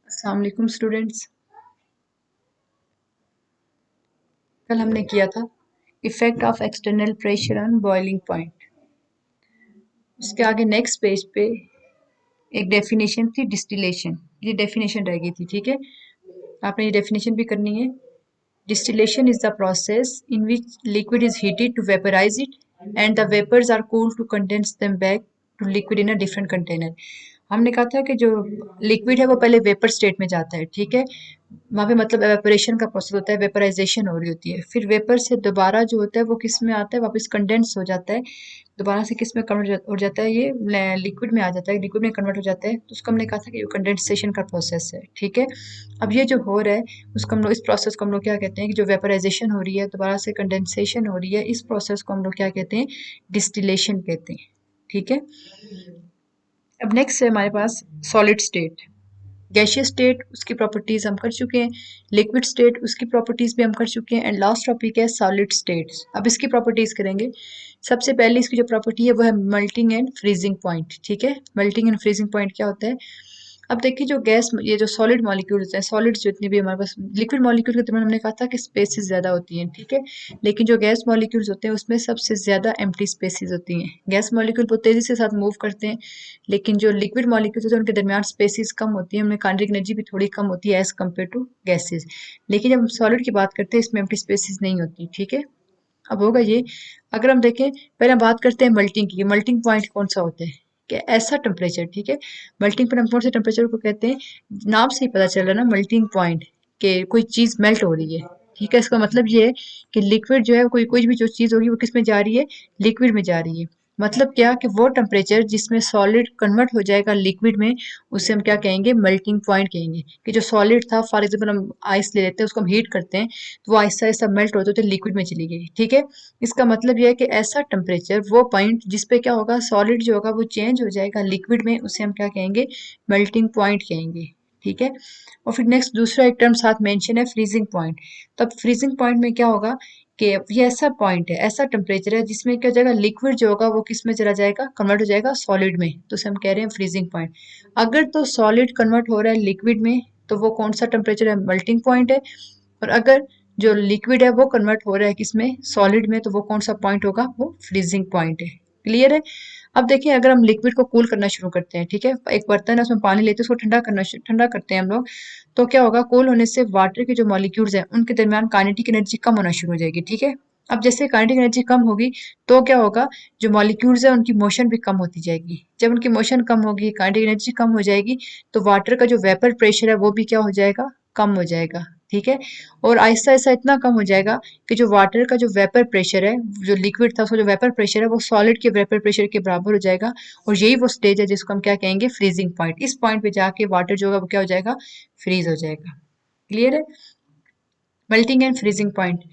अस्सलाम वालेकुम स्टूडेंट्स। कल हमने किया था effect of external pressure on boiling point. उसके आगे नेक्स्ट पेज पे एक डेफिनेशन थी डिस्टिलेशन। ये डेफिनेशन रह गई थी, ठीक है। आपने ये डेफिनेशन भी करनी है। Distillation is the process in which liquid is heated to vaporize it and the vapours are cooled to condense them back to liquid in a different container. हमने कहा था कि जो लिक्विड है वो पहले वेपर स्टेट में जाता है, ठीक है। वहाँ पे मतलब एवेपोरेशन का प्रोसेस होता है, वेपराइजेशन हो रही होती है। फिर वेपर से दोबारा जो होता है वो किस में आता है, वापस कंडेंस हो जाता है। दोबारा से किस में कन्वर्ट हो जाता है, ये लिक्विड में आ जाता है, लिक्विड में कन्वर्ट हो जाता है। तो उसको हमने कहा था कि ये कंडेंसेशन का प्रोसेस है, ठीक है। अब ये जो हो रहा है उसको हम लोग, इस प्रोसेस को हम लोग क्या कहते हैं कि जो वेपराइजेशन हो रही है दोबारा से कंडेंसेशन हो रही है, इस प्रोसेस को हम लोग क्या कहते हैं, डिस्टिलेशन कहते हैं, ठीक है। अब नेक्स्ट है हमारे पास सॉलिड स्टेट। गैशियस स्टेट उसकी प्रॉपर्टीज हम कर चुके हैं, लिक्विड स्टेट उसकी प्रॉपर्टीज भी हम कर चुके हैं, एंड लास्ट टॉपिक है सॉलिड स्टेट्स। अब इसकी प्रॉपर्टीज करेंगे। सबसे पहले इसकी जो प्रॉपर्टी है वो है मेल्टिंग एंड फ्रीजिंग पॉइंट, ठीक है। मेल्टिंग एंड फ्रीजिंग पॉइंट क्या होता है। अब देखिए जो गैस, ये जो सॉलिड मॉलिक्यूल होते हैं, सॉलिड्स जितने भी हमारे पास, लिक्विड मॉलिक्यूल के दरमियान हमने कहा था कि स्पेसेस ज्यादा होती हैं, ठीक है। लेकिन जो गैस मॉलिक्यूल्स होते हैं उसमें सबसे ज्यादा एम्प्टी स्पेसेस होती हैं। गैस मॉलिक्यूल बहुत तेजी से साथ मूव करते हैं, लेकिन जो लिक्विड मॉलिक्यूल्स होते हैं उनके दरमियान स्पेसेस कम होती है, उनमें काइनेटिक एनर्जी भी थोड़ी कम होती है एज कम्पेयर टू गैसेज। लेकिन जब हम सॉलिड की बात करते हैं इसमें एम्प्टी स्पेसेस नहीं होती, ठीक है। अब होगा ये, अगर हम देखें पहले हम बात करते हैं मल्टिंग की। मल्टिंग पॉइंट कौन सा होता है कि ऐसा टेम्परेचर, ठीक है। मल्टिंग पर हम कौन से टेम्परेचर को कहते हैं, नाम से ही पता चल रहा है ना, मल्टिंग पॉइंट, कि कोई चीज मेल्ट हो रही है, ठीक है। इसका मतलब ये है कि लिक्विड जो है, कोई कोई भी जो चीज होगी वो किस में जा रही है, लिक्विड में जा रही है। मतलब क्या कि वो टेम्परेचर जिसमें सॉलिड कन्वर्ट हो जाएगा लिक्विड में, उसे हम क्या कहेंगे, मेल्टिंग पॉइंट कहेंगे। कि जो सॉलिड था, फॉर एग्जाम्पल हम आइस ले लेते हैं, उसको हम हीट करते हैं तो वो आहिस्ता आहिस्ता मेल्ट होते होते लिक्विड में चली गई, ठीक है। इसका मतलब यह है कि ऐसा टेम्परेचर, वो पॉइंट जिसपे क्या होगा, सॉलिड जो होगा वो चेंज हो जाएगा लिक्विड में, उसे हम क्या कहेंगे, मेल्टिंग पॉइंट कहेंगे, ठीक है। और फिर नेक्स्ट दूसरा एक टर्म साथ मेंशन है, फ्रीजिंग पॉइंट। तब फ्रीजिंग पॉइंट में क्या होगा कि ये ऐसा पॉइंट है, ऐसा टेम्परेचर है जिसमें क्या हो जाएगा, लिक्विड जो होगा वो किस में चला जाएगा, कन्वर्ट हो जाएगा सॉलिड में, तो उसे हम कह रहे हैं फ्रीजिंग पॉइंट। अगर तो सॉलिड कन्वर्ट हो रहा है लिक्विड में तो वो कौन सा टेम्परेचर है, मेल्टिंग पॉइंट है। और अगर जो लिक्विड है वो कन्वर्ट हो रहा है किसमें, सॉलिड में, तो वो कौन सा पॉइंट होगा, वो फ्रीजिंग पॉइंट है। क्लियर है। अब देखिए अगर हम लिक्विड को कूल करना शुरू करते हैं, ठीक है, एक बर्तन है उसमें पानी लेते हैं, उसको ठंडा करते हैं हम लोग, तो क्या होगा, कूल होने से वाटर के जो मॉलिक्यूल्स हैं उनके दरमियान काइनेटिक एनर्जी कम होना शुरू हो जाएगी, ठीक है। अब जैसे काइनेटिक एनर्जी कम होगी तो क्या होगा, जो मॉलिक्यूल्स है उनकी मोशन भी कम होती जाएगी। जब उनकी मोशन कम होगी, काइनेटिक एनर्जी कम हो जाएगी, तो वाटर का जो वेपर प्रेशर है वो भी क्या हो जाएगा, कम हो जाएगा, ठीक है। और आहिस्ता आहिस्ता इतना कम हो जाएगा कि जो वाटर का जो वेपर प्रेशर है, जो लिक्विड था उसका जो वेपर प्रेशर है वो सॉलिड के वेपर प्रेशर के बराबर हो जाएगा। और यही वो स्टेज है जिसको हम क्या कहेंगे, फ्रीजिंग पॉइंट। इस पॉइंट पे जाके वाटर जो होगा वो क्या हो जाएगा, फ्रीज हो जाएगा। क्लियर है। Melting and freezing point.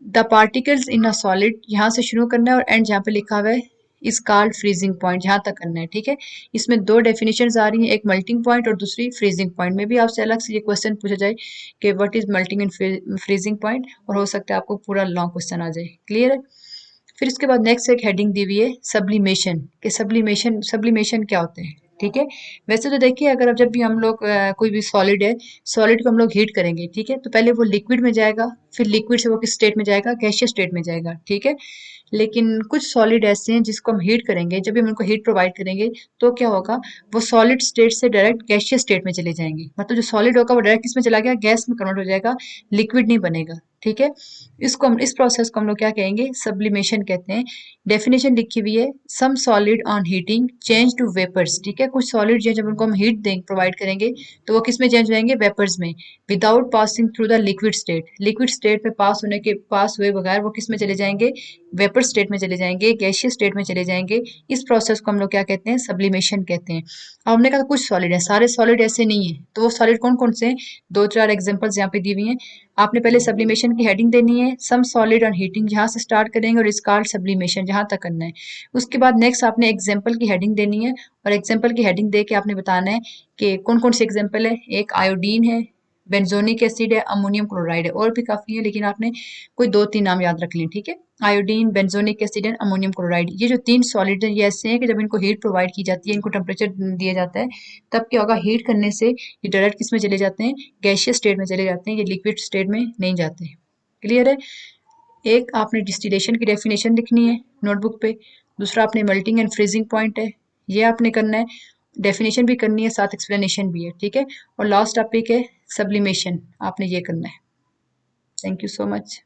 The particles in a solid, यहाँ से शुरू करना है और एंड जहाँ पे लिखा हुआ है इस कॉल्ड फ्रीजिंग पॉइंट, यहाँ तक करना है, ठीक है। इसमें दो डेफिनेशंस आ रही हैं, एक मेल्टिंग पॉइंट और दूसरी फ्रीजिंग पॉइंट। में भी आपसे अलग से ये क्वेश्चन पूछा जाए कि what is melting and freezing point, और हो सकता है आपको पूरा लॉन्ग क्वेश्चन आ जाए। क्लियर है। फिर इसके बाद नेक्स्ट एक हेडिंग दी हुई है सब्लिमेशन, कि सब्लिमेशन, सब्लिमेशन क्या होते हैं, ठीक है। वैसे तो देखिए अगर अब जब भी हम लोग कोई भी सॉलिड है, सॉलिड को हम लोग हीट करेंगे, ठीक है, तो पहले वो लिक्विड में जाएगा, फिर लिक्विड से वो किस स्टेट में जाएगा, गैसियस स्टेट में जाएगा, ठीक है। लेकिन कुछ सॉलिड ऐसे हैं जिसको हम हीट करेंगे, जब भी हम उनको हीट प्रोवाइड करेंगे तो क्या होगा, वो सॉलिड स्टेट से डायरेक्ट गैसियस स्टेट में चले जाएंगे। मतलब जो सॉलिड होगा वो डायरेक्ट किस में चला गया, गैस में कन्वर्ट हो जाएगा, लिक्विड नहीं बनेगा, ठीक है। इसको हम, इस प्रोसेस को हम लोग क्या कहेंगे, सब्लिमेशन कहते हैं। डेफिनेशन लिखी हुई है, some solid on heating change to vapours, ठीक है। कुछ सॉलिड जो है जब उनको हम हीट देंगे, प्रोवाइड करेंगे, तो वो किस में चेंज हो जाएंगे, वेपर्स में, without passing through the liquid state. Liquid state में पास हुए बगैर वो किस में चले जाएंगे, वेपर स्टेट में चले जाएंगे, गैसियस स्टेट में चले जाएंगे। इस प्रोसेस को हम लोग क्या कहते हैं, सब्लिमेशन कहते हैं। अब हमने कहा कुछ सॉलिड है, सारे सॉलिड ऐसे नहीं है, तो वो सॉलिड कौन कौन से हैं, दो चार एग्जांपल्स यहाँ पे दी हुई हैं। आपने पहले सब्लिमेशन की हेडिंग देनी है, सम सॉलिड ऑन हीटिंग, जहाँ से स्टार्ट करेंगे, और इस कॉल्ड सब्लिमेशन, जहाँ तक करना है। उसके बाद नेक्स्ट आपने एग्जाम्पल की हेडिंग देनी है, और एग्जाम्पल की हेडिंग दे के आपने बताना है कि कौन कौन से एग्जाम्पल है। एक आयोडीन है, बेंजोनिक एसिड है, अमोनियम क्लोराइड है, और भी काफी है, लेकिन आपने कोई दो तीन नाम याद रख लें, ठीक है। Iodine, benzoic acid and ammonium chloride. ये जो 3 सॉलिड हैं ये ऐसे हैं कि जब इनको हीट प्रोवाइड की जाती है, इनको टेम्परेचर दिया जाता है, तब क्या होगा, हीट करने से ये डायरेक्ट किस में चले जाते हैं, गैसियस स्टेट में चले जाते हैं, ये लिक्विड स्टेट में नहीं जाते। क्लियर है। एक आपने डिस्टिलेशन की डेफिनेशन लिखनी है नोटबुक पे, दूसरा आपने मेल्टिंग एंड फ्रीजिंग पॉइंट है ये आपने करना है, डेफिनेशन भी करनी है, साथ एक्सप्लेनेशन भी है, ठीक है। और लास्ट टॉपिक है सब्लिमेशन, आपने ये करना है। Thank you so much.